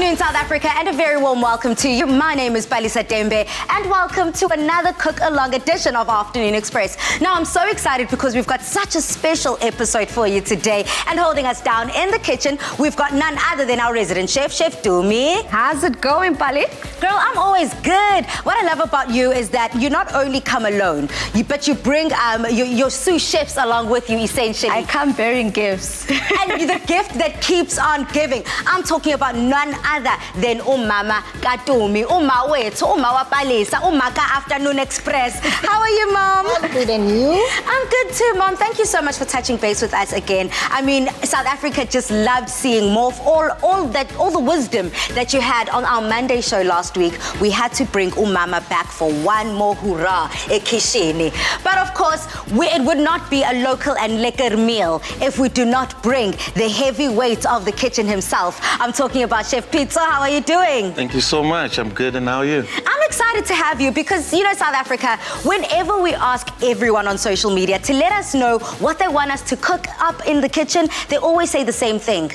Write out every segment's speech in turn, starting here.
afternoon, South Africa, and a very warm welcome to you. My name is Balisa Dembe, and welcome to another cook-along edition of Afternoon Express. Now, I'm so excited because we've got such a special episode for you today, and holding us down in the kitchen, we've got none other than our resident chef, Chef Dumi. How's it going, Pali? Girl, I'm always good. What I love about you is that you not only come alone, but you bring your sous chefs along with you, essentially. I come bearing gifts. And the gift that keeps on giving. I'm talking about none other than Umama Katumi, Uma Wethu, Uma Wapalisa, Umaka Afternoon Express. How are you, Mom? I'm good, and you? I'm good too, Mom. Thank you so much for touching base with us again. I mean, South Africa just loved seeing more of all the wisdom that you had on our Monday show last week. We had to bring Umama back for one more hurrah, ekishini. But of course, it would not be a local and lekker meal if we do not bring the heavyweight of the kitchen himself. I'm talking about Chef Pizza. How are you doing? Thank you so much. I'm good, and how are you? I'm excited to have you because, you know, South Africa, whenever we ask everyone on social media to let us know what they want us to cook up in the kitchen, they always say the same thing.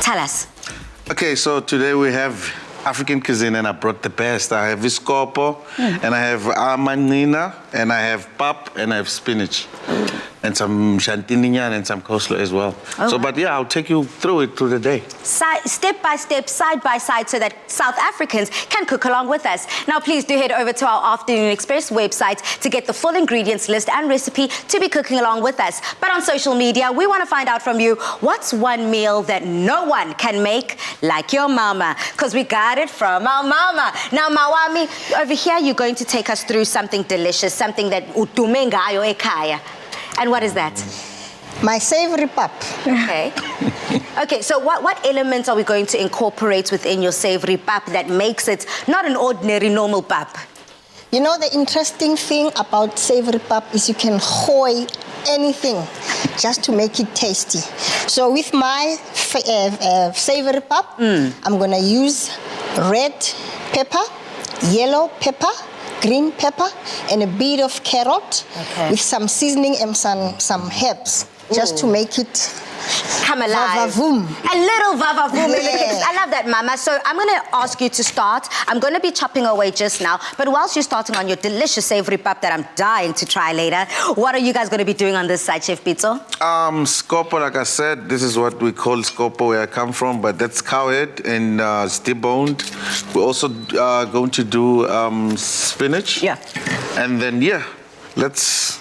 Tell us. Okay, so today we have African cuisine, and I brought the best. I have iskopo, and I have amanina, and I have pap, and I have spinach, and some chantininyan, and some coleslaw as well. Oh, so, wow. but yeah, I'll take you through the day. Step by step, side by side, so that South Africans can cook along with us. Now, please do head over to our Afternoon Express website to get the full ingredients list and recipe to be cooking along with us. But on social media, we want to find out from you, what's one meal that no one can make like your mama? Because we got it from our mama. Now, Mawami, over here, you're going to take us through something delicious, something that utume ngayo ekhaya. And what is that? My savory pap. Okay. Okay, so what elements are we going to incorporate within your savory pap that makes it not an ordinary normal pap? You know, the interesting thing about savory pap is you can hoy anything just to make it tasty. So with my savory pap, I'm gonna use red pepper, yellow pepper, green pepper, and a bit of carrot, with some seasoning and some herbs, just to make it come alive. Vavavoom. A little vavavoom in the Yeah. kitchen. I love that, Mama. So I'm going to ask you to start. I'm going to be chopping away just now. But whilst you're starting on your delicious savory pap that I'm dying to try later, what are you guys going to be doing on this side, Chef Pizzo? Scopo, like I said, this is what we call scopo where I come from, but that's cow head and it's deboned. We're also going to do spinach. Yeah. And then, yeah, let's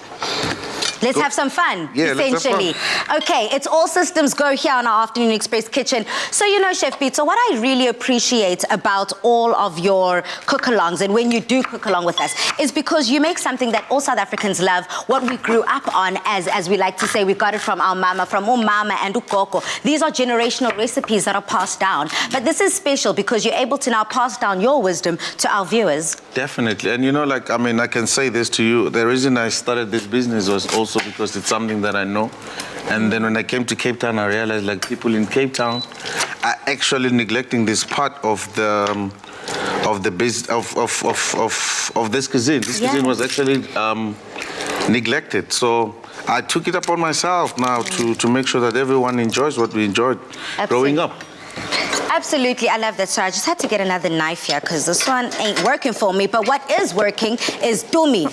have some fun, Yeah, let's have essentially. Okay, it's all systems go here on our Afternoon Express kitchen. So, you know, Chef Pizza, what I really appreciate about all of your cook-alongs and when you do cook along with us is because you make something that all South Africans love, what we grew up on, as we like to say, we got it from our mama, from umama and ukoko. These are generational recipes that are passed down. But this is special because you're able to now pass down your wisdom to our viewers. Definitely. And you know, like, I mean, I can say this to you. The reason I started this business was also because it's something that I know. And then when I came to Cape Town, I realized, like, people in Cape Town are actually neglecting this part of the of this cuisine. This cuisine was actually neglected. So I took it upon myself now to make sure that everyone enjoys what we enjoyed growing up. Absolutely, I love that. So I just had to get another knife here because this one ain't working for me. But what is working is Dumi.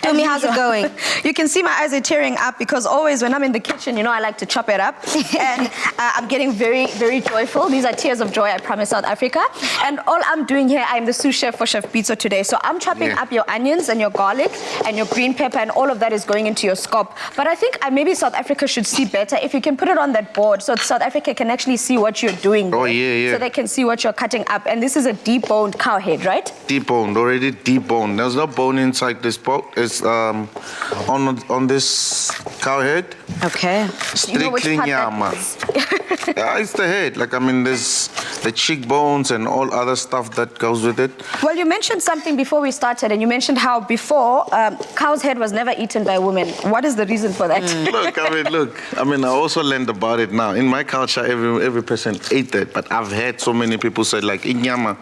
Dumi, how's it going? You can see my eyes are tearing up because always when I'm in the kitchen, you know, I like to chop it up. And I'm getting very, very joyful. These are tears of joy, I promise, South Africa. And all I'm doing here, I'm the sous chef for Chef Pizza today. So I'm chopping up your onions and your garlic and your green pepper, and all of that is going into your scop. But I think maybe South Africa should see better if you can put it on that board so South Africa can actually see what you're doing. Oh, yeah. So they can see what you're cutting up. And this is a deboned cow head, right? Deboned, already deboned. There's no bone inside this pork. It's on this cow head. Okay. Strictly nyama. Yeah, it's the head. Like, I mean, there's the cheekbones and all other stuff that goes with it. Well, you mentioned something before we started, and you mentioned how before cow's head was never eaten by women. What is the reason for that? Look, I also learned about it now. In my culture, every person ate that, but I've heard so many people say, like, inyama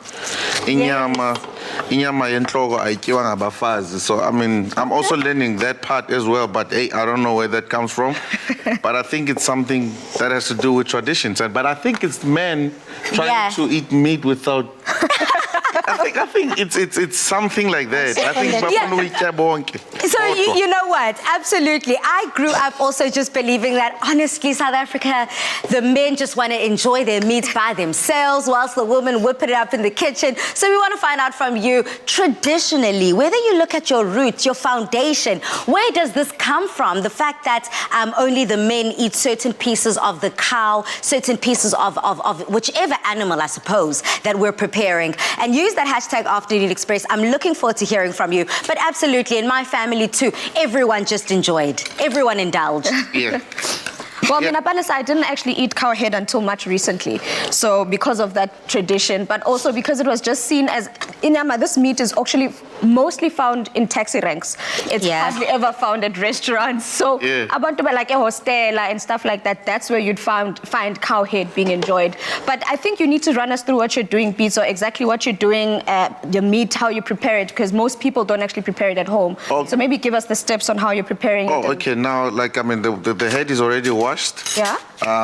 yenhloko ayitywa ngabafazi. So, I mean, I'm also learning that part as well, but hey, I don't know where that comes from. But I think it's something that has to do with traditions. But I think it's men trying Yeah. to eat meat without. I think it's something like that. I think So you know what? Absolutely. I grew up also just believing that, honestly, South Africa, the men just want to enjoy their meat by themselves whilst the women whip it up in the kitchen. So we want to find out from you, traditionally, whether you look at your roots, your foundation, where does this come from? The fact that only the men eat certain pieces of the cow, certain pieces of whichever animal, I suppose, that we're preparing. And use that hashtag Afternoon Express. I'm looking forward to hearing from you. But absolutely, in my family too, everyone just enjoyed. Everyone indulged. Yeah. Well, Yeah. Mina Palisa, I didn't actually eat cow head until much recently. So because of that tradition, but also because it was just seen as, inyama, this meat is actually mostly found in taxi ranks. It's hardly ever found at restaurants. So about to be like a hostela and stuff like that, that's where you'd find cow head being enjoyed. But I think you need to run us through what you're doing, Pete, so exactly what you're doing, the meat, how you prepare it, because most people don't actually prepare it at home. Oh. So maybe give us the steps on how you're preparing it. Oh, okay. Now, like, I mean, the head is already washed. Yeah.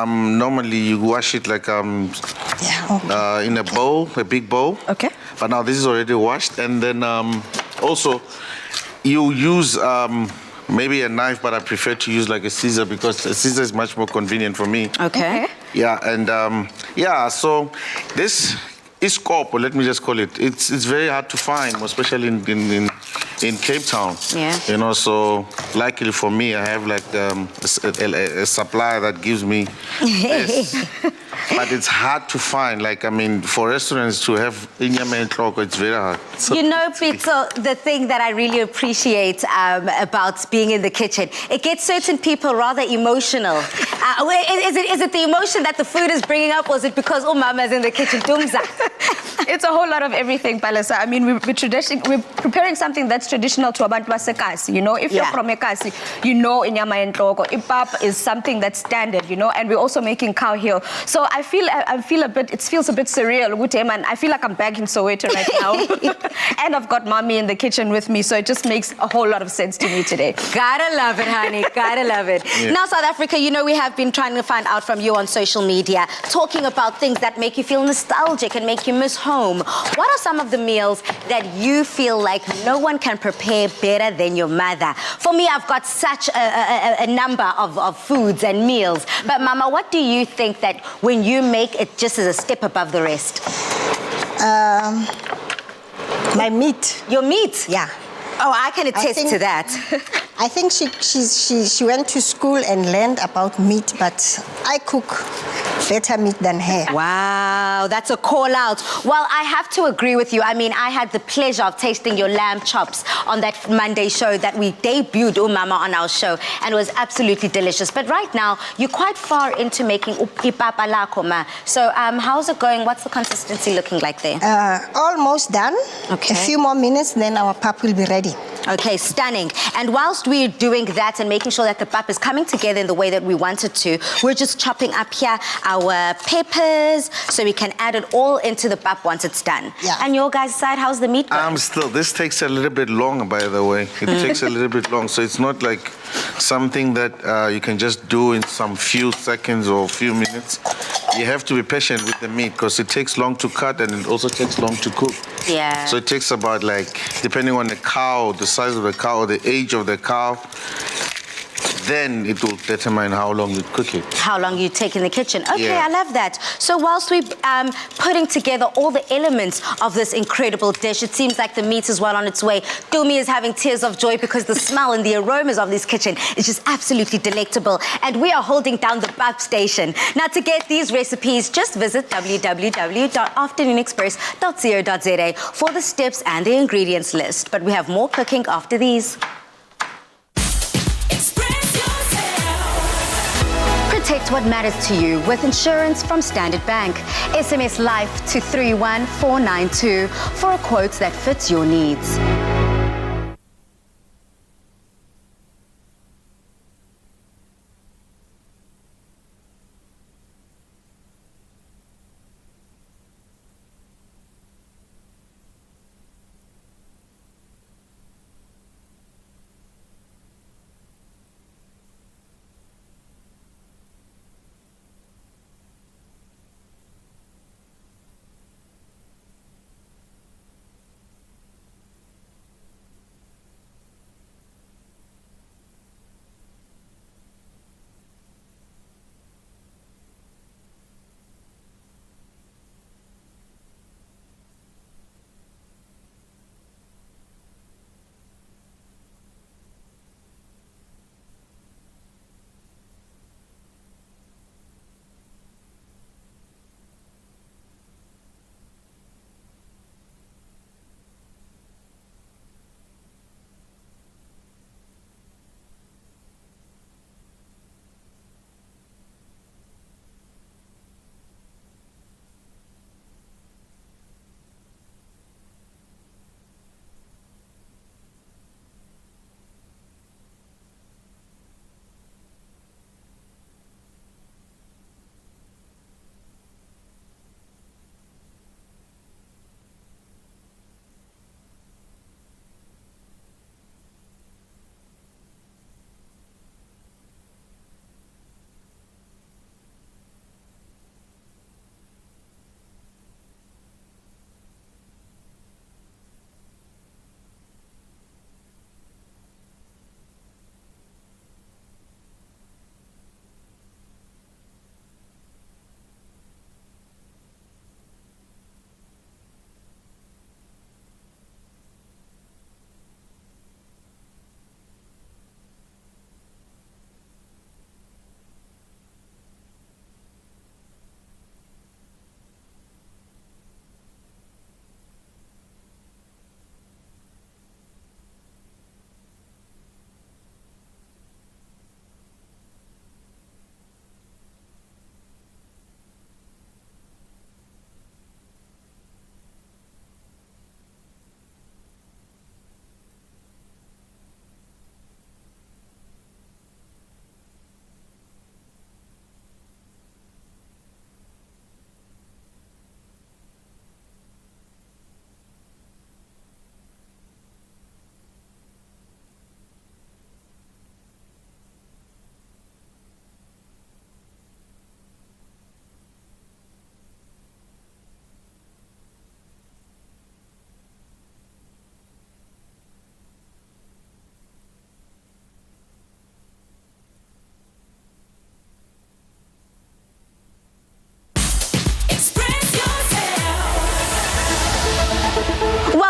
Normally, you wash it like in a bowl, a big bowl. Okay. But now this is already washed, and then also you use maybe a knife, but I prefer to use like a scissor because a scissor is much more convenient for me. Okay. Yeah, and so this is scope, let me just call it. It's very hard to find, especially in Cape Town. Yeah. You know, so luckily for me, I have like a supplier that gives me this. But it's hard to find. Like, I mean, for restaurants to have inyama and clock, it's very hard. So you know, Pizzo, the thing that I really appreciate about being in the kitchen, it gets certain people rather emotional. Is it the emotion that the food is bringing up, or is it because mama's in the kitchen? Dumza. It's a whole lot of everything, Palisa. I mean, we're preparing something that's traditional to Abantu baseKasi. You know, if you're from eKasi, you know inyama and tloko. Ipap is something that's standard, you know, and we're also making cow heel. So I feel a bit, it feels a bit surreal, and I feel like I'm back in Soweto right now. And I've got mommy in the kitchen with me, so it just makes a whole lot of sense to me today. Gotta love it, honey. Gotta love it. Yeah. Now, South Africa, you know, we have been trying to find out from you on social media, talking about things that make you feel nostalgic and make you miss home. What are some of the meals that you feel like no one can prepare better than your mother? For me, I've got such a number of foods and meals. But Mama, what do you think that when you make it just as a step above the rest? My meat. Your meat? Yeah. Oh, I can attest to that. I think she went to school and learned about meat, but I cook better meat than her. Wow, that's a call out. Well, I have to agree with you. I mean, I had the pleasure of tasting your lamb chops on that Monday show that we debuted Umama on our show, and it was absolutely delicious. But right now, you're quite far into making ipapa lako, ma. So how's it going? What's the consistency looking like there? Almost done. Okay. A few more minutes, then our pap will be ready. Okay, stunning. And whilst we're doing that and making sure that the pap is coming together in the way that we want it to, we're just chopping up here our peppers so we can add it all into the pap once it's done. Yeah. And your guys' side, how's the meat going? This takes a little bit longer, by the way. It takes a little bit long, so it's not like something that you can just do in some few seconds or few minutes. You have to be patient with the meat because it takes long to cut and it also takes long to cook. Yeah. So it takes about, like, depending on the cow, the size of the cow, the age of the cow, then it will determine how long you cook it. How long you take in the kitchen. Okay, Yeah. I love that. So whilst we're putting together all the elements of this incredible dish, it seems like the meat is well on its way. Dumi is having tears of joy because the smell and the aromas of this kitchen is just absolutely delectable. And we are holding down the pap station. Now, to get these recipes, just visit www.afternoonexpress.co.za for the steps and the ingredients list. But we have more cooking after these. Protect what matters to you with insurance from Standard Bank. SMS Life to 31492 for a quote that fits your needs.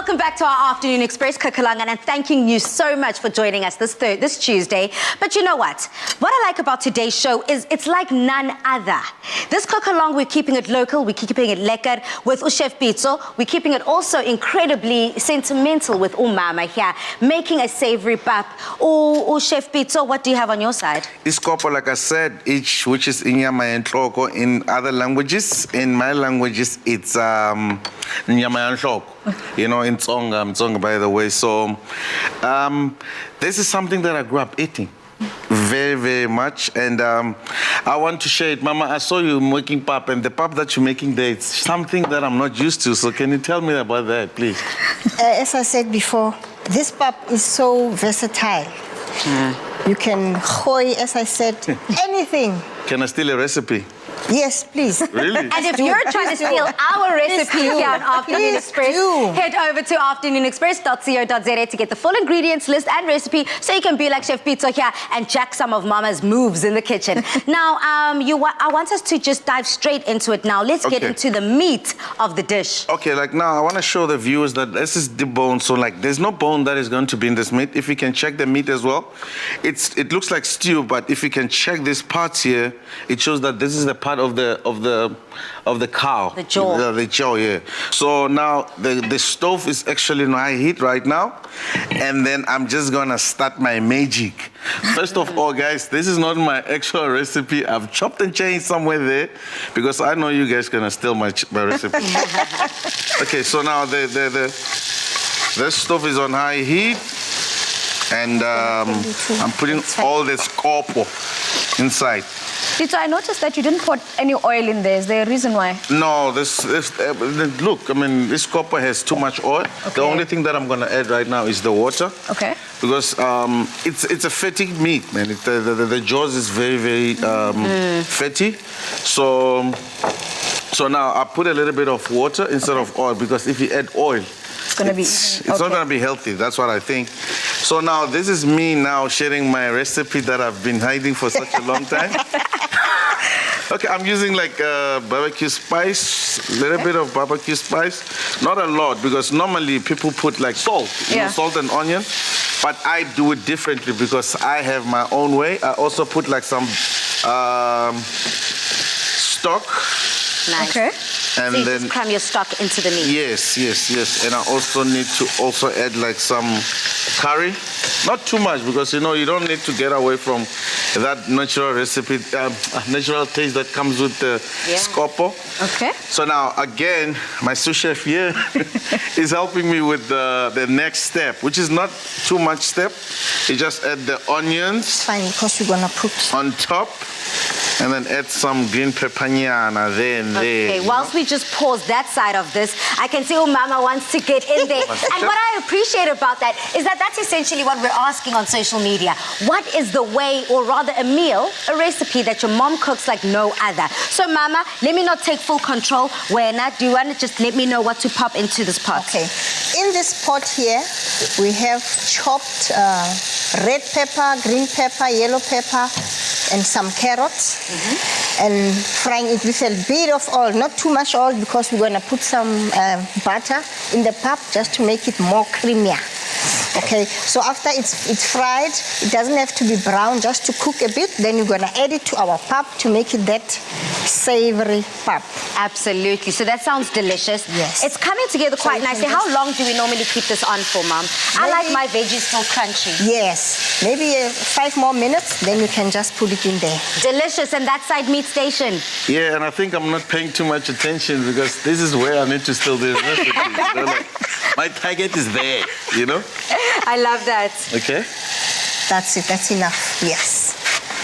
welcome back to our Afternoon Express Kukulanga, and thanking you so much for joining us this Tuesday. But you know what? What I like about today's show is it's like none other. This Kukulanga, we're keeping it local, we're keeping it lekker with Chef Pitso. We're keeping it also incredibly sentimental with Umama here, making a savory pap. Chef Pitso, what do you have on your side? Iskopo, like I said, which is inyama enhloko in other languages. In my languages, it's nyama enhloko. You know, in Tsonga, by the way. So, this is something that I grew up eating very, very much. And I want to share it. Mama, I saw you making pap, and the pap that you're making there, it's something that I'm not used to. So can you tell me about that, please? As I said before, this pap is so versatile. You can hoy, as I said, anything. Can I steal a recipe? Yes, please. Really? And if you're trying to steal our recipe here on Afternoon Express, head over to afternoonexpress.co.za to get the full ingredients list and recipe so you can be like Chef Pitso here and jack some of Mama's moves in the kitchen. Now, I want us to just dive straight into it now. Let's get into the meat of the dish. Okay, like now I want to show the viewers that this is the bone. So like there's no bone that is going to be in this meat. If you can check the meat as well, it looks like stew, but if you can check these parts here, it shows that this is the part of the cow. The jaw. The jaw, yeah. So now the stove is actually on high heat right now, and then I'm just gonna start my magic. First of all, guys, this is not my actual recipe. I've chopped and changed somewhere there because I know you guys gonna steal my recipe. Okay, so now the stove is on high heat, and I'm putting all this scopo inside. Tito, I noticed that you didn't put any oil in there. Is there a reason why? No, look, I mean, this copper has too much oil. Okay. The only thing that I'm going to add right now is the water. Okay. Because it's a fatty meat, man. The jaws is very, very fatty. So now I put a little bit of water instead of oil, because if you add oil, it's not going to be healthy. That's what I think. So now this is me now sharing my recipe that I've been hiding for such a long time. Okay, I'm using like barbecue spice, a little bit of barbecue spice. Not a lot, because normally people put like salt, salt and onion. But I do it differently because I have my own way. I also put like some stock. Nice. Okay. And so you then just cram your stock into the meat. Yes. And I also need to add like some curry. Not too much, because you know you don't need to get away from that natural recipe, natural taste that comes with the scopo. Okay. So now again, my sous chef here is helping me with the next step, which is not too much step. You just add the onions. It's fine, because we're gonna put on top. And then add some green pepper nyana there and there. Okay, whilst we just pause that side of this, I can see Mama wants to get in there. And what I appreciate about that is that that's essentially what we're asking on social media. What is the way, or rather a meal, a recipe that your mom cooks like no other? So Mama, let me not take full control. Do you want to just let me know what to pop into this pot? Okay. In this pot here, we have chopped red pepper, green pepper, yellow pepper, and some carrots. And frying it with a bit of oil, not too much oil, because we're going to put some butter in the pap just to make it more creamier. Okay, so after it's fried, it doesn't have to be brown, just to cook a bit. Then you're going to add it to our pap to make it that savory pap. Absolutely. So that sounds delicious. Yes. It's coming together quite nicely. How long do we normally keep this on for, Mom? I like my veggies still crunchy. Yes. Maybe 5 more minutes, then you can just put it in there. Delicious. And that side meat station. Yeah, and I think I'm not paying too much attention, because this is where I need to steal this recipe. You know, like, my target is there, you know? I love that. Okay. That's it. That's enough. Yes.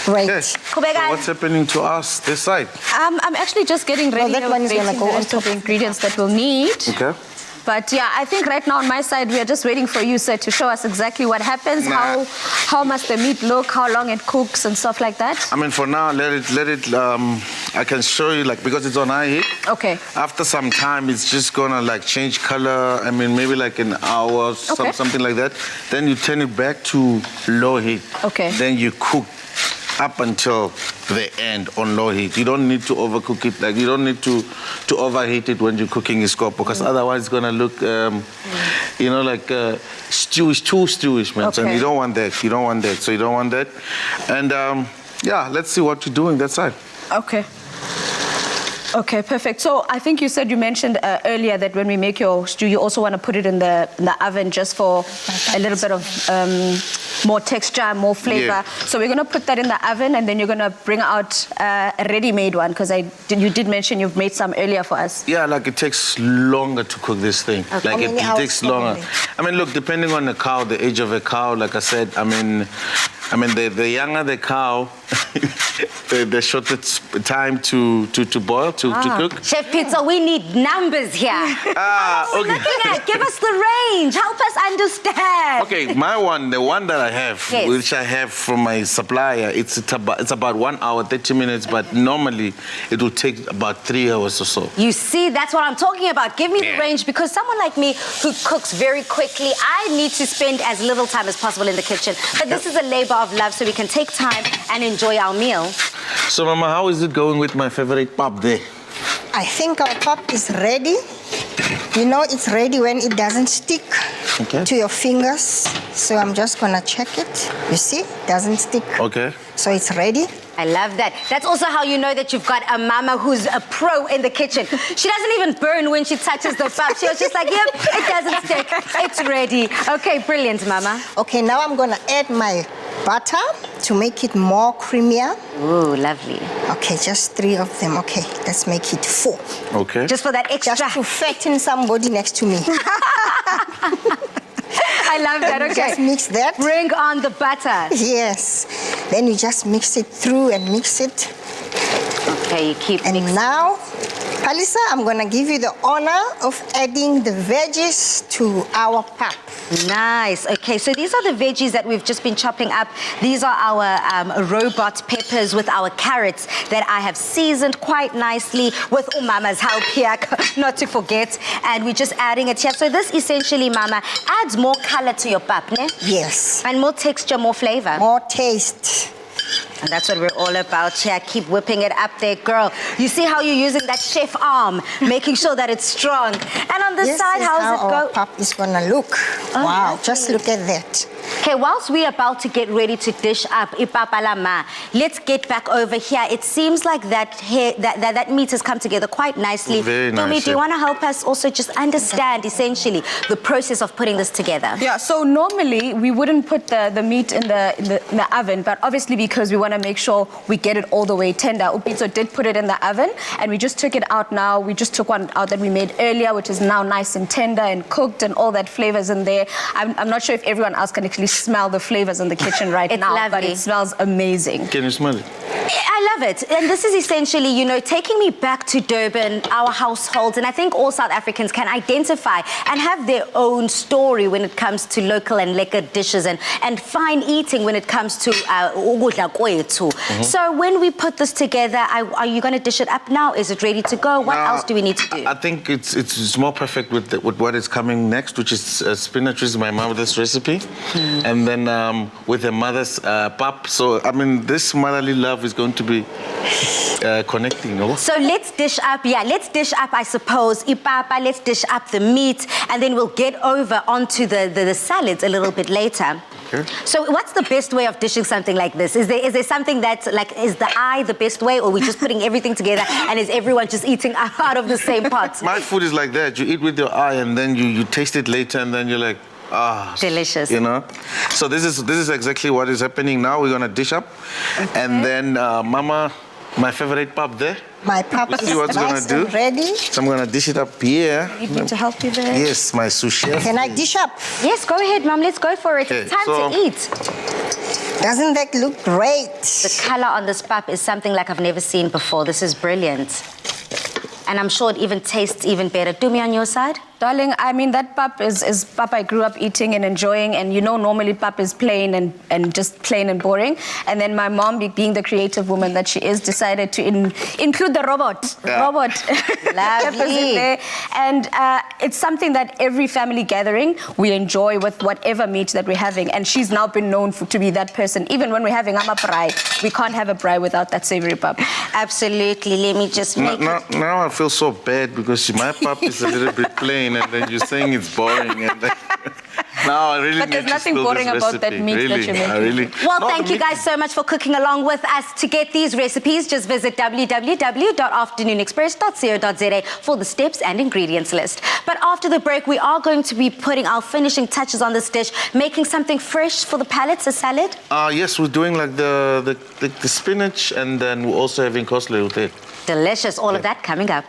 Right. Yes. So what's happening to us this side? I'm actually just getting ready. that one is gonna go on top of the ingredients that we'll need. Okay. But yeah, I think right now on my side, we are just waiting for you, sir, to show us exactly what happens, how must the meat look, how long it cooks and stuff like that. I mean, for now, let it. I can show you, like, because it's on high heat. Okay. After some time, it's just gonna like change color. I mean, maybe like an hour, something like that. Then you turn it back to low heat. Okay. Then you cook up until the end on low heat. You don't need to overcook it. Like, you don't need to overheat it when you're cooking iskop, because otherwise it's gonna look, you know, like stewish, too stewish, man. Okay. And you don't want that. You don't want that. So you don't want that. And yeah, let's see what you're doing that side. Okay. Okay, perfect. So I think you mentioned earlier that when we make your stew, you also want to put it in the oven just for a little bit of more texture, more flavor. Yeah. So we're going to put that in the oven, and then you're going to bring out a ready-made one, because you did mention you've made some earlier for us. Yeah, like it takes longer to cook this thing. Okay. Like it takes longer. Normally? I mean, look, depending on the cow, the age of a cow, like I said, I mean, the younger the cow, the shorter time to boil, to cook. Chef Pizza, we need numbers here. Okay. Looking at, give us the range. Help us understand. Okay, the one that I have, Yes. which I have from my supplier, it's about 1 hour, 30 minutes, but normally it will take about 3 hours or so. You see, that's what I'm talking about. Give me the Yeah. range, because someone like me who cooks very quickly, I need to spend as little time as possible in the kitchen. But this is a labor of love, so we can take time and enjoy our meal. So, Mama, how is it going with my favorite pap there? I think our pap is ready. You know it's ready when it doesn't stick Okay. to your fingers. So I'm just gonna check it. You see, doesn't stick. Okay. So it's ready. I love that. That's also how you know that you've got a mama who's a pro in the kitchen. She doesn't even burn when she touches the pap. She was just like, yep, it doesn't stick. It's ready. Okay, brilliant, mama. Okay, now I'm gonna add my butter to make it more creamier. Ooh, lovely. Okay, just 3 of them. Okay, let's make it 4. Okay. Just for that extra. Just to fatten somebody next to me. I love that. Okay. Just mix that. Bring on the butter. Yes. Then you just mix it through and mix it. Okay, you keep And mixing. now, Palisa, I'm gonna give you the honor of adding the veggies to our pap. Nice. Okay, so these are the veggies that we've just been chopping up. These are our robot peppers with our carrots that I have seasoned quite nicely with Umama's help here, not to forget. And we're just adding it here. So this essentially, Mama, adds more color to your pap, ne? Yes. And more texture, more flavor. More taste. And that's what we're all about here. Keep whipping it up there, girl. You see how you're using that chef arm, making sure that it's strong. And on the This side, is how's how it our go? pap is gonna look. Oh, wow, lovely. just look at that. Okay, whilst we're about to get ready to dish up ipapalama, let's get back over here. It seems like that meat has come together quite nicely. Very Dumi, nice, do you yeah. want to help us also just understand, essentially, the process of putting this together? Yeah, so normally we wouldn't put the meat in the oven, but obviously because we want to make sure we get it all the way tender, Upito did put it in the oven, and we just took it out now. We just took one out that we made earlier, which is now nice and tender and cooked, and all that flavors in there. I'm not sure if everyone else can actually smell the flavors in the kitchen right It's now, but lovely. it smells amazing. Can you smell it? I love it. And this is essentially, you know, taking me back to Durban, our households, and I think all South Africans can identify and have their own story when it comes to local and lekker dishes and fine eating when it comes to ukudla kwethu. So when we put this together, are you going to dish it up now? Is it ready to go? What else do we need to do? I think it's more perfect with what is coming next, which is spinach, which is my mother's recipe, and then with her mother's pap. So I mean, this motherly love is going to be connecting. No? So let's dish up, I suppose, ipapa, let's dish up the meat, and then we'll get over onto the salads a little bit later. Okay. So what's the best way of dishing something like this? Is there something that's like, is the eye the best way, or are we just putting everything together and is everyone just eating out of the same pot? My food is like that. You eat with your eye, and then you taste it later, and then you're like, ah, Delicious. You know. So this is exactly what is happening now. We're gonna dish up, and then Mama, my favorite pap there. My pap Let's is see what's nice gonna do. and ready. So I'm gonna dish it up here. Need me to help you there? Yes, my sous chef. Can I dish up? Yes, go ahead, Mom. Let's go for it. Okay, It's time so- to eat. Doesn't that look great? The color on this pap is something like I've never seen before. This is brilliant. And I'm sure it even tastes even better. Do me on your side. Darling, I mean, that pap is pap I grew up eating and enjoying. And you know, normally pap is plain and just plain and boring. And then my mom, being the creative woman that she is, decided to include the robot peppers in there. And it's something that every family gathering we enjoy with whatever meat that we're having. And she's now been known to be that person. Even when we're having ama braai, we can't have a braai without that savory pap. Absolutely. Let me just make it. Now I feel so bad because my pap is a little bit plain, and then you're saying it's boring, and then now I really. But there's nothing boring about that meat that you're making. Well, thank you guys so much for cooking along with us. To get these recipes, just visit www.afternoonexpress.co.za for the steps and ingredients list. But after the break, we are going to be putting our finishing touches on this dish, making something fresh for the palates, a salad. Yes, we're doing like the spinach, and then we're also having coleslaw with it. Delicious. All of that coming up.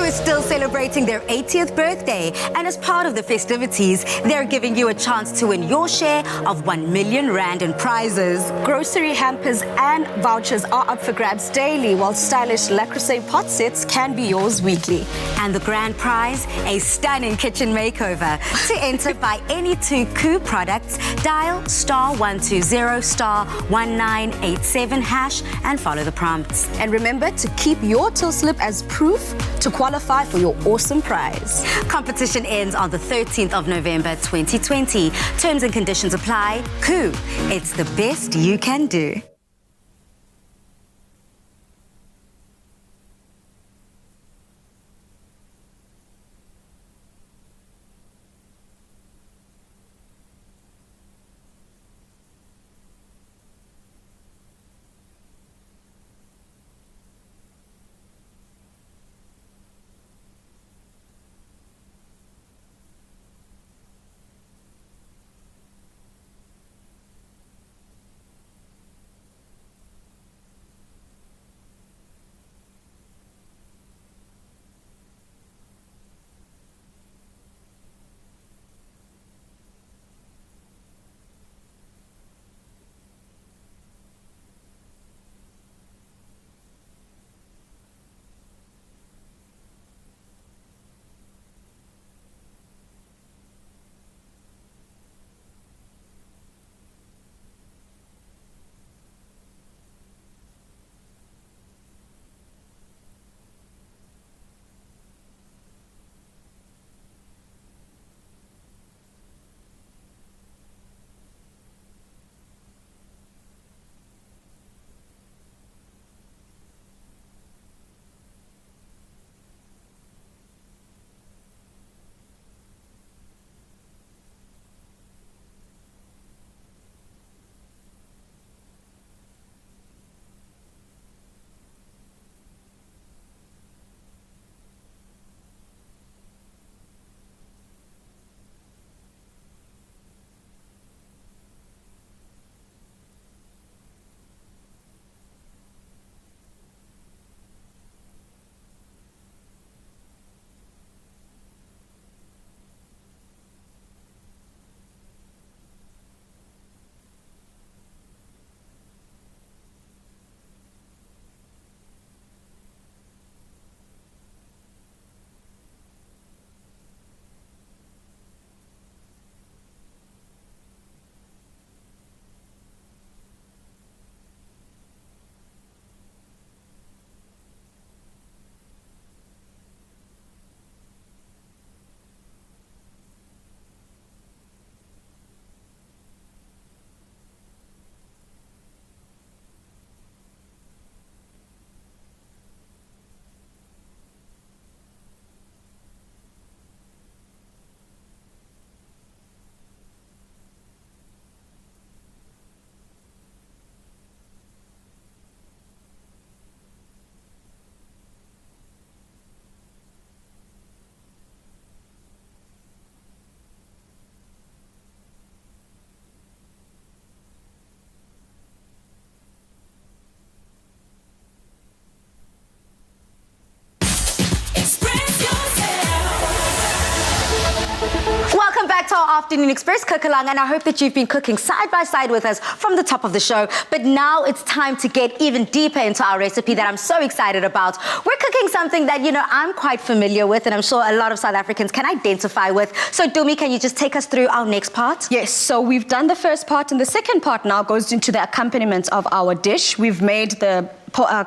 Is still celebrating their 80th birthday, and as part of the festivities, they're giving you a chance to win your share of 1 million rand in prizes. Grocery hampers and vouchers are up for grabs daily, while stylish Le Creuset pot sets can be yours weekly. And the grand prize, a stunning kitchen makeover. To enter, buy any 2 Coup products, dial *120*1987# and follow the prompts. And remember to keep your till slip as proof to qualify for your awesome prize. Competition ends on the 13th of November 2020. Terms and conditions apply. Coup, it's the best you can do. our Afternoon Express cook-along, and I hope that you've been cooking side by side with us from the top of the show. But now it's time to get even deeper into our recipe that I'm so excited about. We're cooking something that, you know, I'm quite familiar with, and I'm sure a lot of South Africans can identify with. So, Dumi, can you just take us through our next part? Yes, so we've done the first part, and the second part now goes into the accompaniments of our dish. We've made the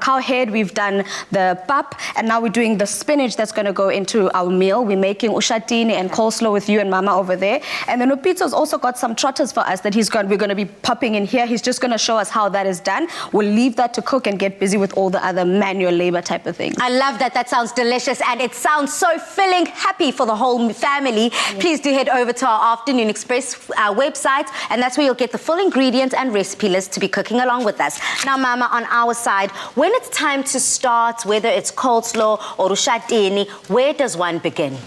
cow head, we've done the pap, and now we're doing the spinach that's going to go into our meal. We're making ushatini and coleslaw with you and Mama over there. And then Upito's also got some trotters for us that we're going to be popping in here. He's just going to show us how that is done. We'll leave that to cook and get busy with all the other manual labor type of things. I love that. That sounds delicious, and it sounds so filling, happy for the whole family. Please do head over to our Afternoon Express website, and that's where you'll get the full ingredients and recipe list to be cooking along with us. Now, Mama, on our side, when it's time to start, whether it's coleslaw or ushatini, where does one begin?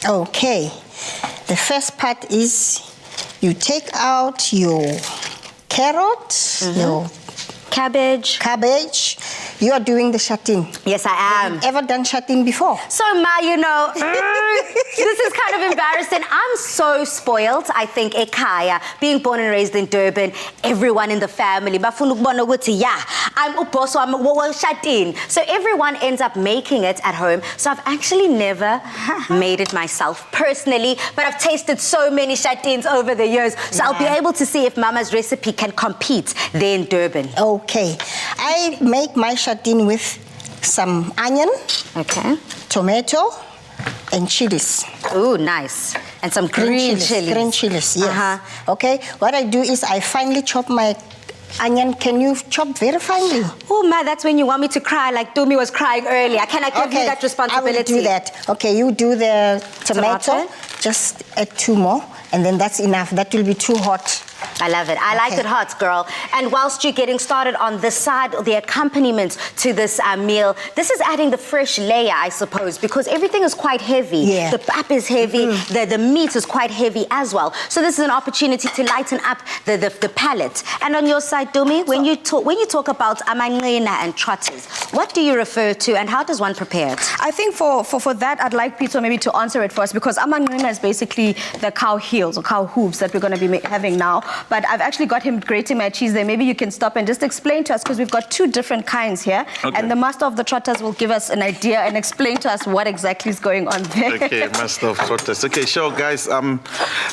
Okay. The first part is you take out your carrot, your Cabbage. You are doing the shatin. Yes, I am. Ever done shatin before? So, Ma, you know, this is kind of embarrassing. I'm so spoiled, I think, ekhaya, being born and raised in Durban, everyone in the family, I'm uposo, I'm shatin. So everyone ends up making it at home. So I've actually never made it myself personally, but I've tasted so many shatins over the years. So I'll be able to see if Mama's recipe can compete there in Durban. Okay. I make my shatin with some onion, tomato, and chilies. Ooh, nice. And some green chilies. Green chilies, yes. Okay. What I do is I finely chop my onion. Can you chop very finely? Oh, Ma, that's when you want me to cry like Dumi was crying earlier. Can I give you that responsibility? I will do that. Okay, you do the tomato. Just add 2 more, and then that's enough. That will be too hot. I love it. I like it hot, girl. And whilst you're getting started on this side, the accompaniments to this meal, this is adding the fresh layer, I suppose, because everything is quite heavy. Yeah. The pap is heavy. The meat is quite heavy as well. So this is an opportunity to lighten up the palate. And on your side, Dumi, when you talk about amanqina and trotters, what do you refer to, and how does one prepare it? I think for that, I'd like Pito maybe to answer it for us, because amanqina is basically the cow heels or cow hooves that we're going to be having now. But I've actually got him grating my cheese there. Maybe you can stop and just explain to us, because we've got 2 different kinds here. Okay. And the master of the trotters will give us an idea and explain to us what exactly is going on there. Okay, master of trotters. Okay, sure, guys.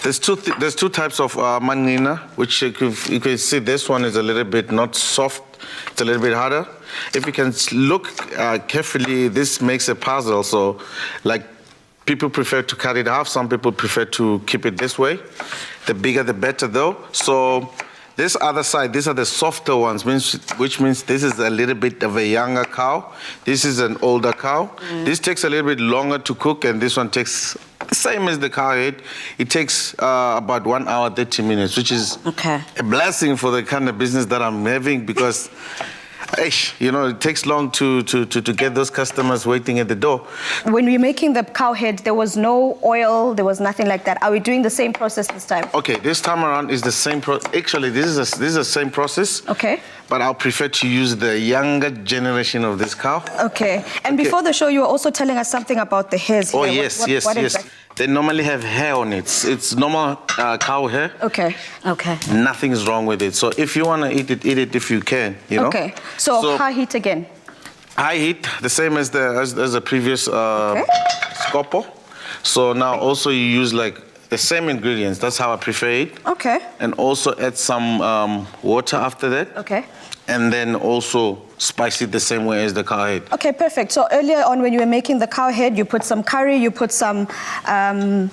There's two types of manqina, which you can see. This one is a little bit not soft. It's a little bit harder. If you can look carefully, this makes a puzzle. So, like, people prefer to cut it half. Some people prefer to keep it this way. The bigger, the better, though. So this other side, these are the softer ones, which means this is a little bit of a younger cow. This is an older cow. This takes a little bit longer to cook, and this one takes the same as the cow head. It takes about 1 hour, 30 minutes, which is a blessing for the kind of business that I'm having, because you know, it takes long to get those customers waiting at the door. When we're making the cow head, there was no oil, there was nothing like that. Are we doing the same process this time? Okay, this time around is the same process. Actually, this is the same process. Okay. But I'll prefer to use the younger generation of this cow. Okay. And before the show, you were also telling us something about the hairs here. Oh, yes. Exactly? They normally have hair on it. It's normal cow hair. Okay. Nothing's wrong with it. So if you want to eat it if you can, you know. Okay. So high heat again. High heat, the same as the previous scopo. So now also you use like the same ingredients. That's how I prefer it. Okay. And also add some water after that. Okay. And then also spice it the same way as the cow head. Okay, perfect. So earlier on when you were making the cow head, you put some curry, you put some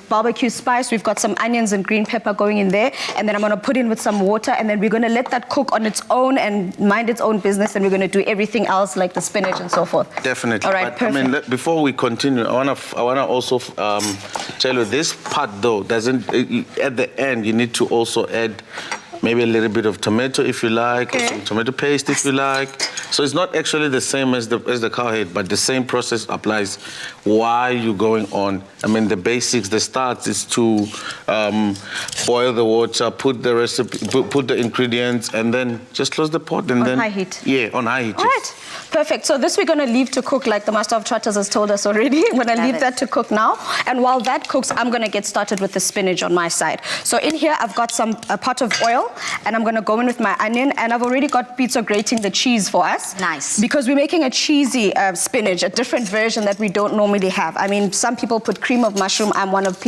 barbecue spice. We've got some onions and green pepper going in there. And then I'm going to put in with some water. And then we're going to let that cook on its own and mind its own business. And we're going to do everything else like the spinach and so forth. Definitely. All right, perfect. I mean, before we continue, I wanna also tell you this part though doesn't. At the end, you need to also add maybe a little bit of tomato if you like, or some tomato paste if you like. So it's not actually the same as the cow head, but the same process applies while you're going on. I mean, the basics, the start is to boil the water, put the recipe, put the ingredients, and then just close the pot and then on high heat. Yeah, on high heat. All right. Perfect. So this we're going to leave to cook like the master of trotters has told us already. I'm going to leave that to cook now. And while that cooks, I'm going to get started with the spinach on my side. So in here, I've got a pot of oil, and I'm going to go in with my onion. And I've already got pizza grating the cheese for us. Nice. Because we're making a cheesy spinach, a different version that we don't normally have. I mean, some people put cream of mushroom. I'm one of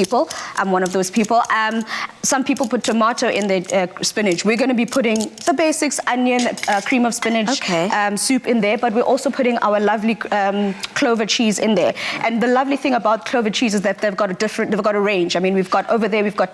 those people. Some people put tomato in the spinach. We're going to be putting the basics, onion, cream of spinach, soup in there, but we're also putting our lovely clover cheese in there. And the lovely thing about clover cheese is that they've got a range. I mean, we've got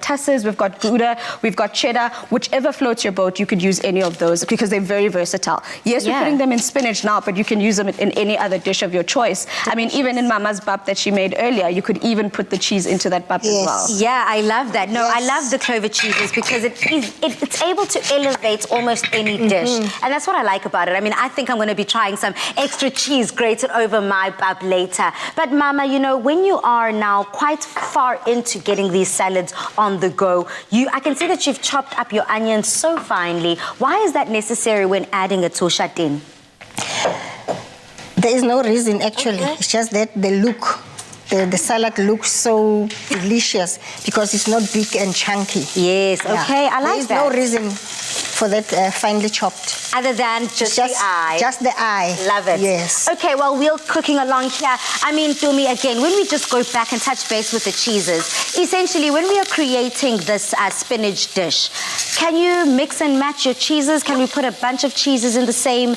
Tusses, we've got Gouda, we've got cheddar. Whichever floats your boat, you could use any of those because they're very versatile. Yes, we're putting them in spinach now, but you can use them in any other dish of your choice. I mean, even in Mama's bap that she made earlier, you could even put the cheese into that bap as well. Yeah, I love that. No, I love the clover cheeses because it's able to elevate almost any dish. And that's what I like about it. I mean, I think I'm going to be trying some extra cheese grated over my bap later. But Mama, you know, when you are now quite far into getting these salads on the go, I can see that you've chopped up your onions so finely. Why is that necessary when adding it to shatin? There is no reason, actually. It's just that the salad looks so delicious because it's not big and chunky. Yes, okay, I like that. There is no reason for that finely chopped. Other than just the eye. Just the eye. Love it. Yes. Okay, well, we're cooking along here. I mean, Dumi, again, when we just go back and touch base with the cheeses, essentially, when we are creating this spinach dish, can you mix and match your cheeses? Can we put a bunch of cheeses in the same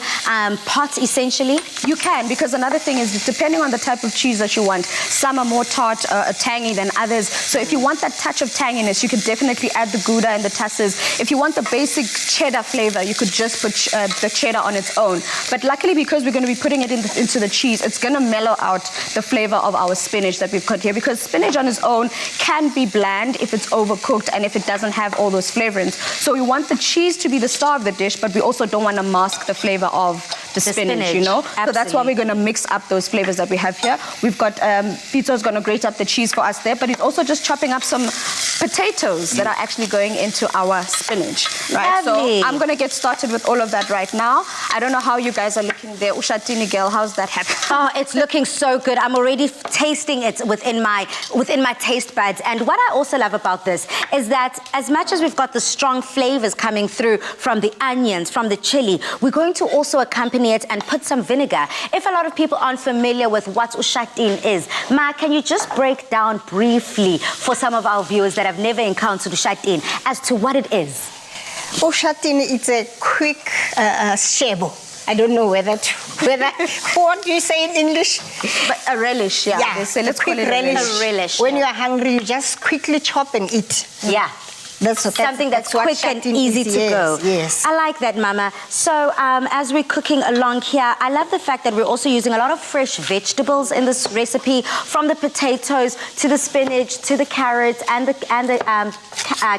pot, essentially? You can, because another thing is, depending on the type of cheese that you want, some are more tart, tangy than others. So if you want that touch of tanginess, you could definitely add the Gouda and the Tusses. If you want the basic cheddar flavor, you could just put the cheddar on its own. But luckily, because we're going to be putting it into the cheese, it's going to mellow out the flavor of our spinach that we've cut here, because spinach on its own can be bland if it's overcooked and if it doesn't have all those flavorings. So we want the cheese to be the star of the dish, but we also don't want to mask the flavor of the spinach, you know? Absolutely. So that's why we're going to mix up those flavors that we have here. We've got Pizzo's going to grate up the cheese for us there, but he's also just chopping up some potatoes that are actually going into our spinach, right? Lovely. So I'm going to get started with all of that right now. I don't know how you guys are looking there. Ushatini girl, how's that happening? Oh, it's looking so good. I'm already tasting it within my taste buds. And what I also love about this is that as much as we've got the strong flavors coming through from the onions, from the chili, we're going to also accompany it and put some vinegar. If a lot of people aren't familiar with what ushatin is, Ma, can you just break down briefly for some of our viewers that have never encountered ushatin as to what it is? Ushatin is a quick shebo. I don't know whether what do you say in English? But a relish, yeah. They say, let's call it relish. A relish. When you are hungry, you just quickly chop and eat. Yeah. Something that's quick and easy to go. Yes. I like that, Mama. So as we're cooking along here, I love the fact that we're also using a lot of fresh vegetables in this recipe, from the potatoes to the spinach to the carrots and the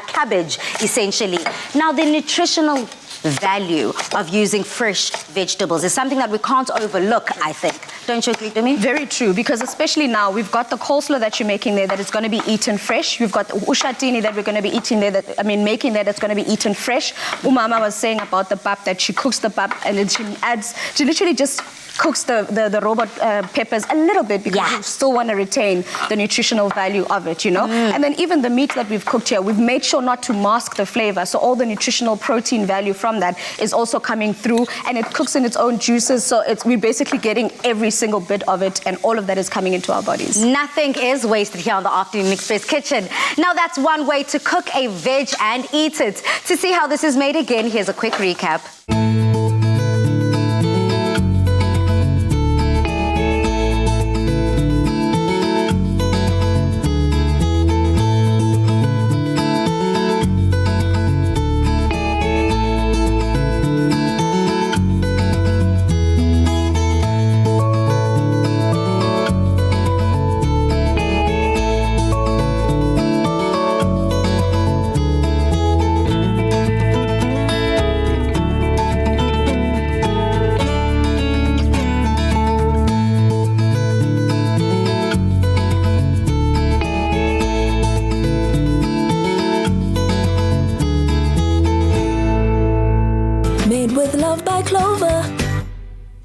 cabbage, essentially. Now, the nutritional value of using fresh vegetables is something that we can't overlook, I think. Don't you agree with me? Very true, because especially now, we've got the coleslaw that you're making there that is going to be eaten fresh. We've got the ushatini that we're going to be eating there, making there that's going to be eaten fresh. Umama was saying about the bap, that she cooks the bap and then she literally just cooks the robot peppers a little bit because you still want to retain the nutritional value of it, you know? And then even the meat that we've cooked here, we've made sure not to mask the flavor. So all the nutritional protein value from that is also coming through, and it cooks in its own juices. So we're basically getting every single bit of it, and all of that is coming into our bodies. Nothing is wasted here on the Afternoon Express kitchen. Now, that's one way to cook a veg and eat it. To see how this is made again, here's a quick recap.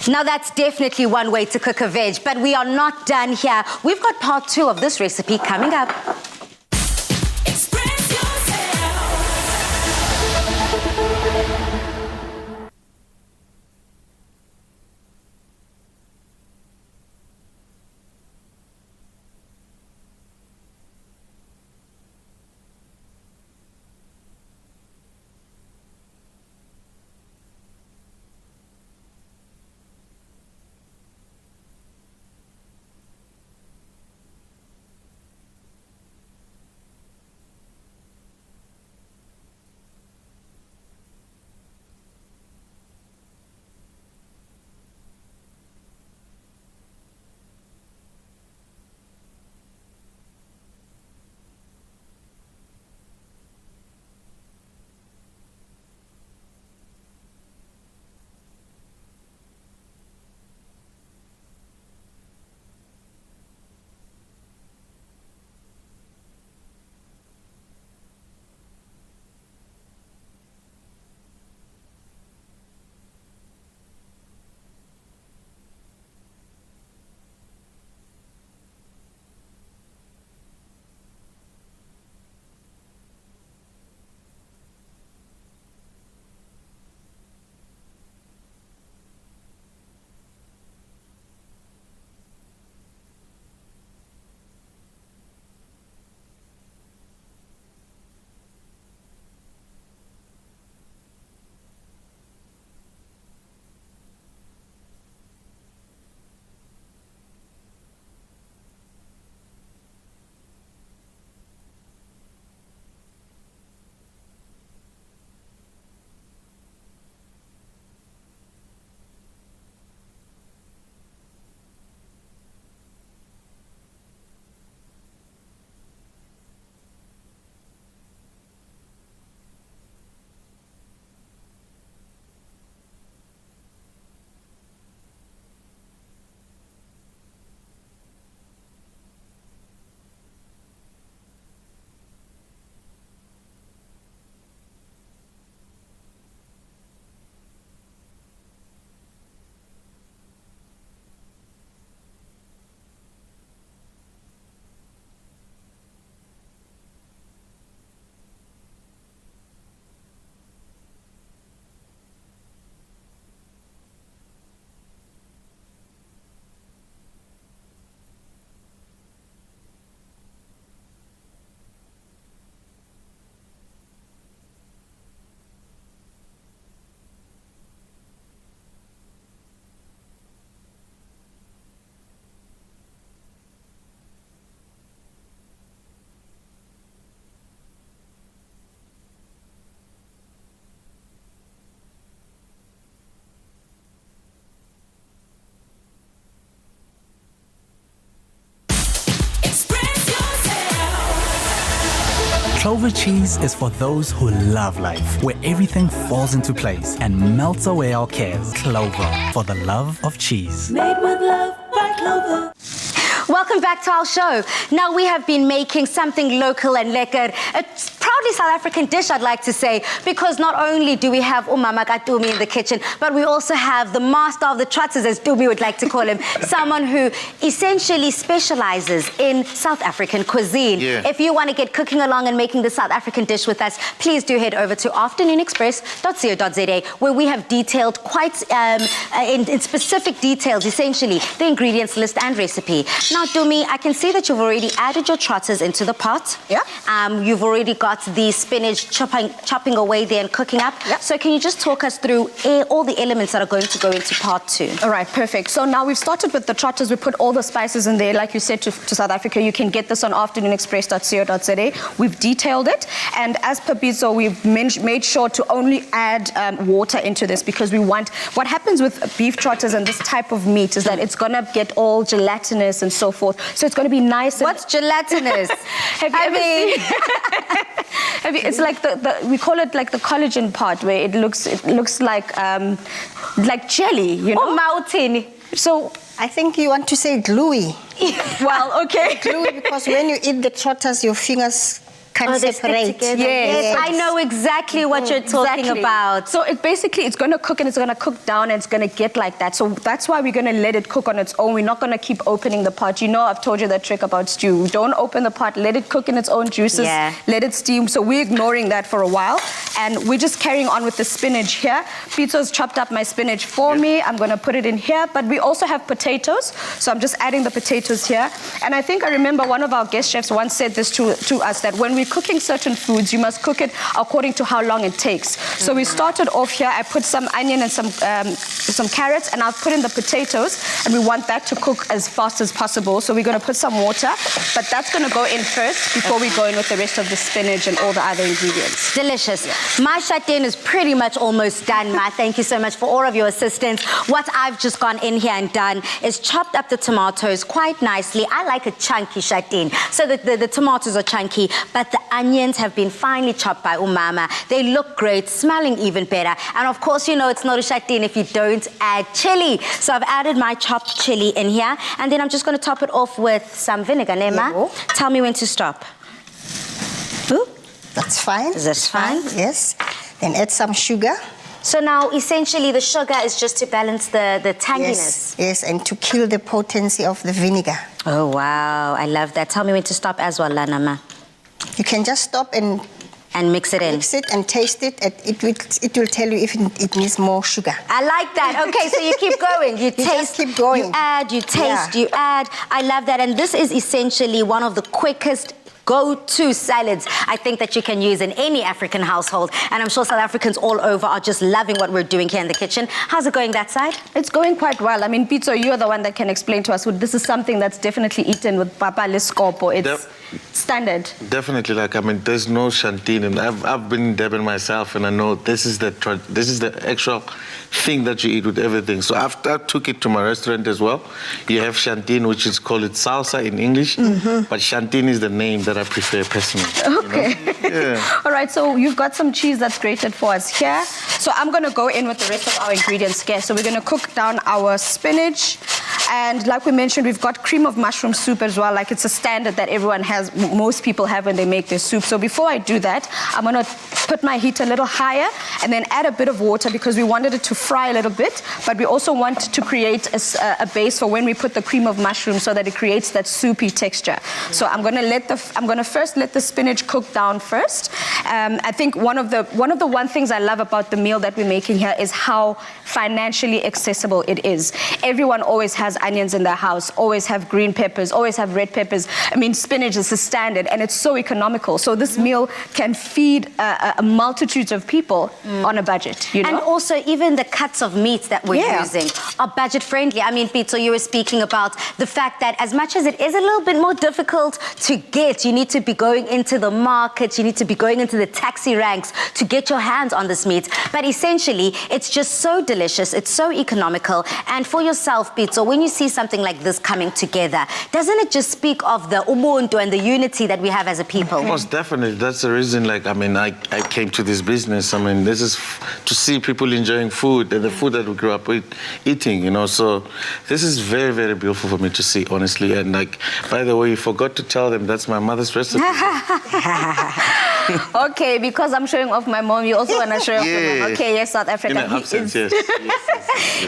Now that's definitely one way to cook a veg, but we are not done here. We've got part 2 of this recipe coming up. Express yourself. Clover cheese is for those who love life, where everything falls into place and melts away our cares. Clover, for the love of cheese. Made with love by Clover. Welcome back to our show. Now we have been making something local and lekker, a proudly South African dish, I'd like to say, because not only do we have Umama Katumi in the kitchen, but we also have the master of the trotters, as Dumi would like to call him, someone who essentially specializes in South African cuisine. Yeah. If you want to get cooking along and making the South African dish with us, please do head over to afternoonexpress.co.za, where we have detailed quite in specific details, essentially, the ingredients list and recipe. Now, Dumi, I can see that you've already added your trotters into the pot. Yeah. You've already got the spinach chopping away there and cooking up. Yeah. So can you just talk us through all the elements that are going to go into part 2? All right, perfect. So now we've started with the trotters. We put all the spices in there. Like you said, to South Africa, you can get this on afternoonexpress.co.za. We've detailed it. And as per Bizo, we've made sure to only add water into this, because we want... What happens with beef trotters and this type of meat is that it's going to get all gelatinous and so forth. So it's going to be nice. What's gelatinous? Have you ever seen? It's like we call it like the collagen part, where it looks like jelly, you know? Oh, mountain. So I think you want to say gluey. well, okay. Gluey, because when you eat the trotters, your fingers Can't they stick separate. together. Yes. I know exactly what you're talking about. So it's going to cook and it's going to cook down and it's going to get like that. So that's why we're going to let it cook on its own. We're not going to keep opening the pot. You know, I've told you that trick about stew. Don't open the pot. Let it cook in its own juices. Yeah. Let it steam. So we're ignoring that for a while. And we're just carrying on with the spinach here. Pizzo's chopped up my spinach for me. I'm going to put it in here. But we also have potatoes. So I'm just adding the potatoes here. And I think I remember one of our guest chefs once said this to us, that when we're cooking certain foods, you must cook it according to how long it takes. So we started off here. I put some onion and some carrots, and I've put in the potatoes, and we want that to cook as fast as possible. So we're going to put some water, but that's going to go in first before we go in with the rest of the spinach and all the other ingredients. Delicious. My châtain is pretty much almost done, Ma. Thank you so much for all of your assistance. What I've just gone in here and done is chopped up the tomatoes quite nicely. I like a chunky châtain, so that the tomatoes are chunky, but the onions have been finely chopped by umama. They look great, smelling even better. And of course, you know it's not a châtain if you don't add chili. So I've added my chopped chili in here, and then I'm just going to top it off with some vinegar. Nema, Yeah. tell me when to stop. Ooh. That's fine. Is this fine? Yes. Then add some sugar. So now, essentially, the sugar is just to balance the tanginess. Yes, and to kill the potency of the vinegar. Oh, wow. I love that. Tell me when to stop as well, Lanama. You can just stop and mix it in. Mix it and taste it. It will tell you if it needs more sugar. I like that. Okay, so you keep going. You taste, just keep going. You add, you taste, you add. I love that. And this is essentially one of the quickest go-to salads I think that you can use in any African household. And I'm sure South Africans all over are just loving what we're doing here in the kitchen. How's it going that side? It's going quite well. I mean, Pizzo, you're the one that can explain to us. This is something that's definitely eaten with papa lescopo. It's standard. Definitely, like, I mean, there's no châtain, and I've been in Durban myself, and I know this is the actual thing that you eat with everything. So after I took it to my restaurant as well, you have châtain, which is called salsa in English, but châtain is the name that I prefer personally. Okay. You know? Yeah. All right, so you've got some cheese that's grated for us here. So I'm going to go in with the rest of our ingredients here. So we're going to cook down our spinach. And like we mentioned, we've got cream of mushroom soup as well. Like, it's a standard that everyone has, most people have when they make their soup. So before I do that, I'm going to put my heat a little higher and then add a bit of water because we wanted it to fry a little bit, but we also want to create a base for when we put the cream of mushroom so that it creates that soupy texture. So I'm going to first let the spinach cook down first. I think one of the things I love about the meal that we're making here is how financially accessible it is. Everyone always has onions in their house, always have green peppers, always have red peppers. I mean, spinach is a standard and it's so economical. So this meal can feed a multitude of people on a budget, you know? And also, even the cuts of meat that we're using are budget friendly. I mean, Pizzo, you were speaking about the fact that as much as it is a little bit more difficult to get, you need to be going into the market, you need to be going into the taxi ranks to get your hands on this meat. But essentially, it's just so delicious, it's so economical. And for yourself, Pizzo, when you see something like this coming together, doesn't it just speak of the ubuntu and the unity that we have as a people? Most definitely. That's the reason, like, I mean, I came to this business. I mean, this is to see people enjoying food and the food that we grew up with eating, you know. So this is very, very beautiful for me to see, honestly. And, like, by the way, you forgot to tell them that's my mother's recipe. Okay, because I'm showing off my mom, you also want to show off your mom. Okay, yes, South Africa. In absence, yes.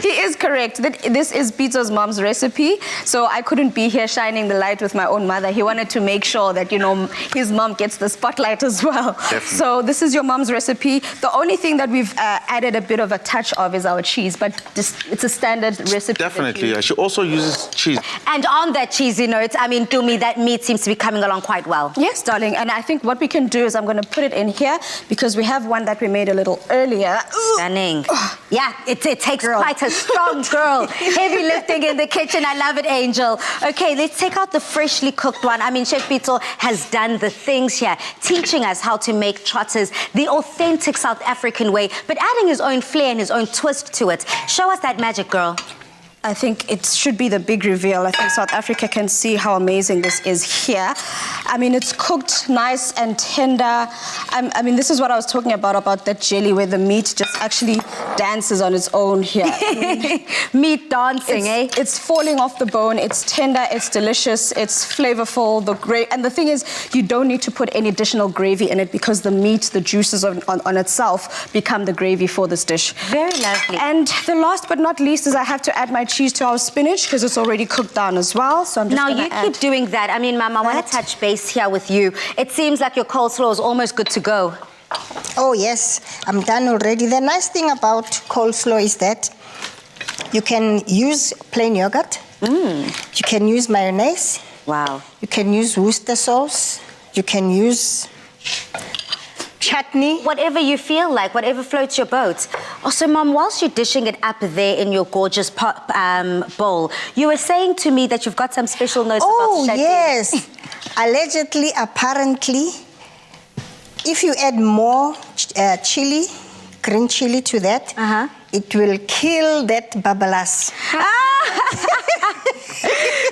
He is correct. This is Pizzo's mom's recipe. So I couldn't be here shining the light with my own mother. He wanted to make sure that, you know, his mom gets the spotlight as well. Definitely. So this is your mom's recipe. The only thing that we've added a bit of a touch of is our cheese, but it's a standard recipe. Definitely, yeah. She also uses cheese. And on that cheesy note, I mean, to me, that meat seems to be coming along quite well. Yes, darling. And I think what we can do is I'm going to put it in here because we have one that we made a little earlier. Stunning. Yeah, it takes quite a strong girl. Heavy lifting in the kitchen. I love it, Angel. Okay, let's take out the freshly cooked one. I mean, Chef Pizzo has done the things here, teaching us how to make trotters the authentic South African way, but adding his own flair and his own twist to it. Show us that magic, girl. I think it should be the big reveal. I think South Africa can see how amazing this is here. I mean, it's cooked nice and tender. I mean, this is what I was talking about that jelly where the meat just actually dances on its own here. Meat dancing, It's falling off the bone. It's tender. It's delicious. It's flavorful. And the thing is, you don't need to put any additional gravy in it because the meat, the juices on itself become the gravy for this dish. Very lovely. And the last but not least is I have to add my cheese to our spinach because it's already cooked down as well. So I'm just now gonna you add keep doing that. I mean, Mama, I want to touch base here with you. It seems like your coleslaw is almost good to go. Oh yes, I'm done already. The nice thing about coleslaw is that you can use plain yogurt. You can use mayonnaise. Wow. You can use Worcester sauce. You can use chutney. Whatever you feel like, whatever floats your boat. Also, Mom, whilst you're dishing it up there in your gorgeous bowl, you were saying to me that you've got some special notes about chutney. Yes. Allegedly, apparently, if you add more chili, green chili to that, it will kill that babalas.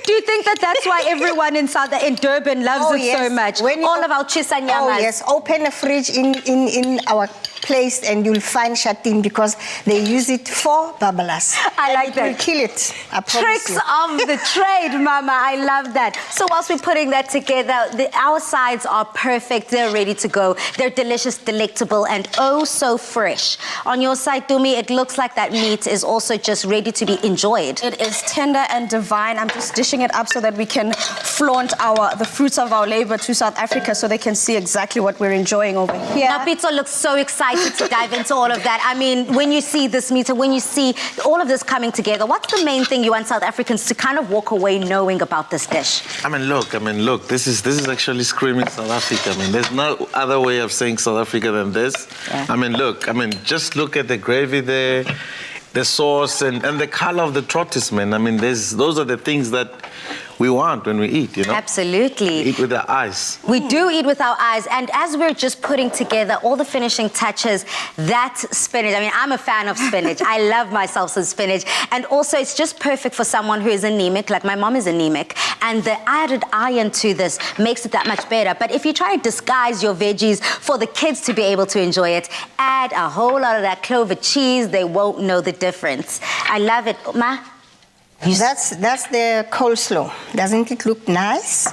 Do you think that that's why everyone in Durban loves it so much? All of our chisanyamas. Oh yes, open a fridge in our place and you'll find shatin because they use it for babalas. I like that. It will kill it, I promise Tricks you. of the trade, Mama. I love that. So whilst we're putting that together, our sides are perfect. They're ready to go. They're delicious, delectable, and oh so fresh. On your side, Dumi, it looks like that meat is also just ready to be enjoyed. It is tender and divine. I'm just dishing it up so that we can flaunt the fruits of our labor to South Africa so they can see exactly what we're enjoying over here. Now, Pizzo looks so excited to dive into all of that. I mean, when you see this meat and when you see all of this coming together, what's the main thing you want South Africans to kind of walk away knowing about this dish? I mean, look, this is actually screaming South Africa. I mean, there's no other way of saying South Africa than this. Yeah. I mean, look, just look at the gravy there, the sauce, and the color of the tortoise, man. I mean, those are the things that we want when we eat, you know? Absolutely. We eat with our eyes. We do eat with our eyes, and as we're just putting together all the finishing touches, that spinach, I mean, I'm a fan of spinach. I love myself some spinach, and also it's just perfect for someone who is anemic, like my mom is anemic, and the added iron to this makes it that much better. But if you try to disguise your veggies for the kids to be able to enjoy it, add a whole lot of that clover cheese, they won't know the difference. I love it. Ma? That's the coleslaw. Doesn't it look nice?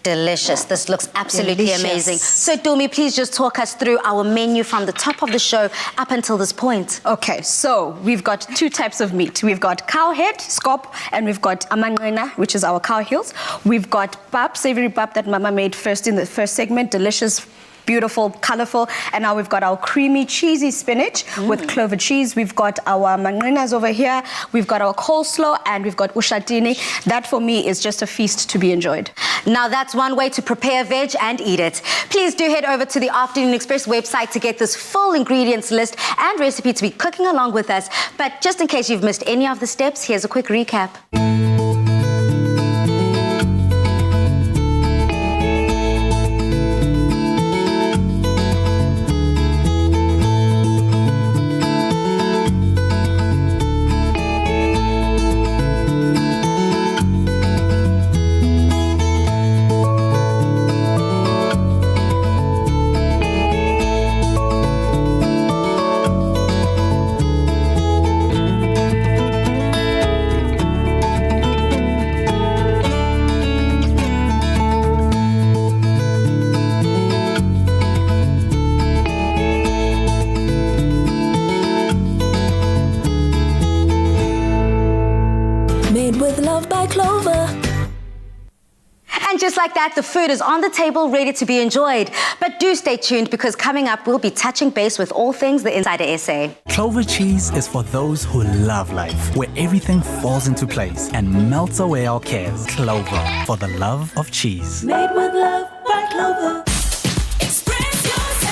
Delicious. This looks absolutely Delicious. amazing. So, Dumi, please just talk us through our menu from the top of the show up until this point. Okay, so we've got two types of meat. We've got cow head, scop, and we've got amanqina, which is our cow heels. We've got pap, savory pap that Mama made first in the first segment. Delicious, beautiful, colorful. And now we've got our creamy, cheesy spinach with clover cheese. We've got our manqinas over here. We've got our coleslaw, and we've got ushatini. That, for me, is just a feast to be enjoyed. Now, that's one way to prepare veg and eat it. Please do head over to the Afternoon Express website to get this full ingredients list and recipe to be cooking along with us. But just in case you've missed any of the steps, here's a quick recap. Made with love by Clover. And just like that, the food is on the table, ready to be enjoyed. But do stay tuned, because coming up, we'll be touching base with all things the Insider SA. Clover cheese is for those who love life, where everything falls into place and melts away our cares. Clover, for the love of cheese. Made with love by Clover. Express yourself.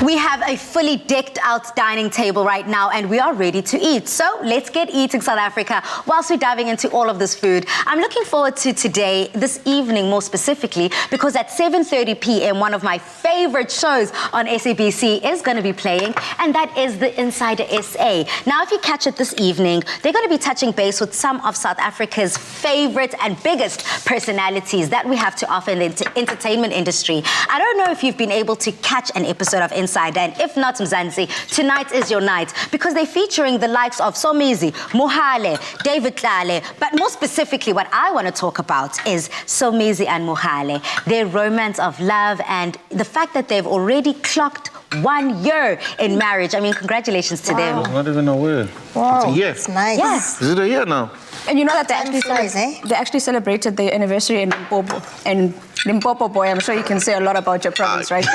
We have a fully decked out dining table right now and we are ready to eat. So let's get eating, South Africa, whilst we're diving into all of this food. I'm looking forward to today, this evening more specifically, because at 7:30 p.m. one of my favorite shows on SABC is going to be playing, and that is the Insider SA. Now, if you catch it this evening, they're going to be touching base with some of South Africa's favorite and biggest personalities that we have to offer in the entertainment industry. I don't know if you've been able to catch an episode of Insider, and if not, Mzansi, tonight is your night, because they're featuring the likes of Somizi, Mohale, David Tlale, but more specifically what I want to talk about is Somizi and Mohale, their romance of love and the fact that they've already clocked 1 year in marriage. I mean, congratulations to them. Not even aware. Wow, It's a year. it's nice. Yes. Is it a year now? And you know that they Time actually, flies, they actually celebrated their anniversary in Limpopo. And Limpopo, boy, I'm sure you can say a lot about your province, right?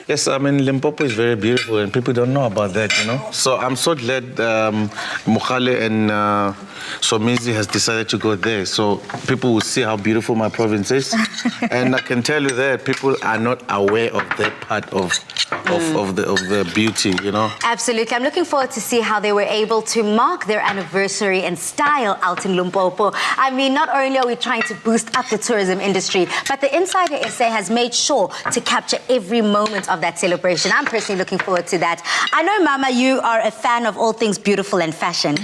Yes, I mean, Limpopo is very beautiful and people don't know about that, you know? So I'm so glad Mohale and Somizi has decided to go there so people will see how beautiful my province is. And I can tell you that people are not aware of that part of the beauty, you know? Absolutely. I'm looking forward to see how they were able to mark their anniversary in style out in Limpopo. I mean, not only are we trying to boost up the tourism industry, but the Insider SA has made sure to capture every moment of that celebration. I'm personally looking forward to that. I know, Mama, you are a fan of all things beautiful and fashion.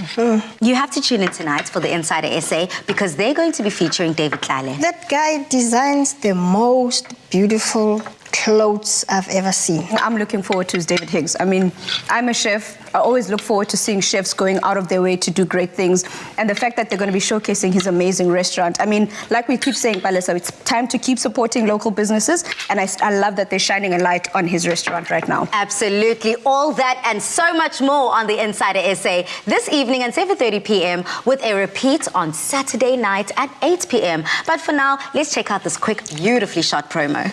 You have to tune in tonight for the Insider SA because they're going to be featuring David Tlale. That guy designs the most beautiful clothes I've ever seen. I'm looking forward to is David Higgs. I mean, I'm a chef. I always look forward to seeing chefs going out of their way to do great things. And the fact that they're going to be showcasing his amazing restaurant. I mean, like we keep saying, Palesa, it's time to keep supporting local businesses. And I love that they're shining a light on his restaurant right now. Absolutely. All that and so much more on the Insider SA this evening at 7:30 p.m. with a repeat on Saturday night at 8 p.m. But for now, let's check out this quick, beautifully shot promo.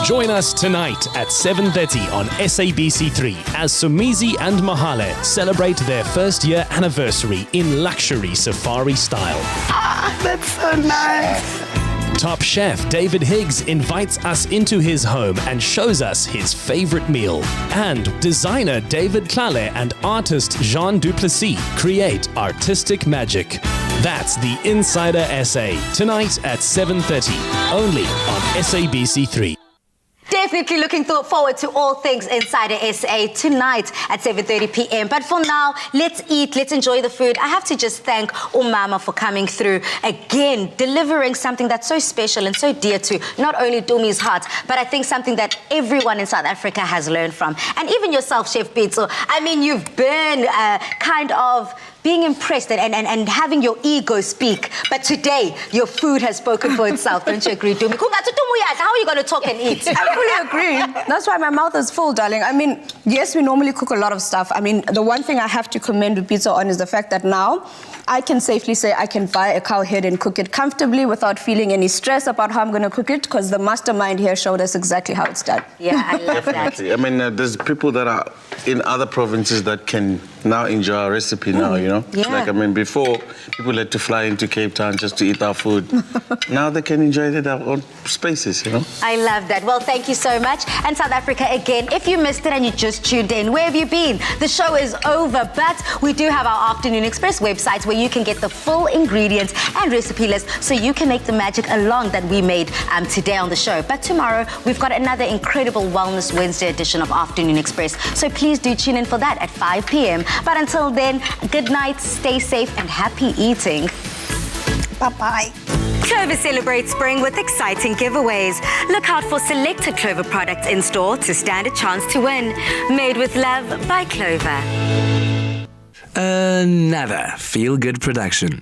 Join us tonight at 7:30 on SABC3 as Somizi and Mohale celebrate their first year anniversary in luxury safari style. That's so nice. Top chef David Higgs invites us into his home and shows us his favorite meal. And designer David Tlale and artist Jean Duplessis create artistic magic. That's the Insider SA, tonight at 7:30, only on SABC3. Definitely looking forward to all things Insider SA tonight at 7:30 p.m. But for now, let's eat, let's enjoy the food. I have to just thank Umama for coming through again, delivering something that's so special and so dear to not only Dumi's heart, but I think something that everyone in South Africa has learned from. And even yourself, Chef Pitso, I mean, you've been kind of being impressed and having your ego speak. But today, your food has spoken for itself. Don't you agree, Dumi? How are you going to talk and eat? I fully agree. That's why my mouth is full, darling. I mean, yes, we normally cook a lot of stuff. I mean, the one thing I have to commend Pizza on is the fact that now I can safely say I can buy a cow head and cook it comfortably without feeling any stress about how I'm going to cook it, because the mastermind here showed us exactly how it's done. Yeah, I love that. Definitely. I mean, there's people that are in other provinces that can now enjoy our recipe now, you know? Yeah. Like, I mean, before, people had to fly into Cape Town just to eat our food. Now they can enjoy it at their own spaces, you know? I love that. Well, thank you so much. And South Africa, again, if you missed it and you just tuned in, where have you been? The show is over, but we do have our Afternoon Express website where you can get the full ingredients and recipe list so you can make the magic along that we made today on the show. But tomorrow, we've got another incredible Wellness Wednesday edition of Afternoon Express. So please do tune in for that at 5 p.m. But until then, good night, stay safe, and happy eating. Bye-bye. Clover celebrates spring with exciting giveaways. Look out for selected Clover products in store to stand a chance to win. Made with love by Clover. Another feel-good production.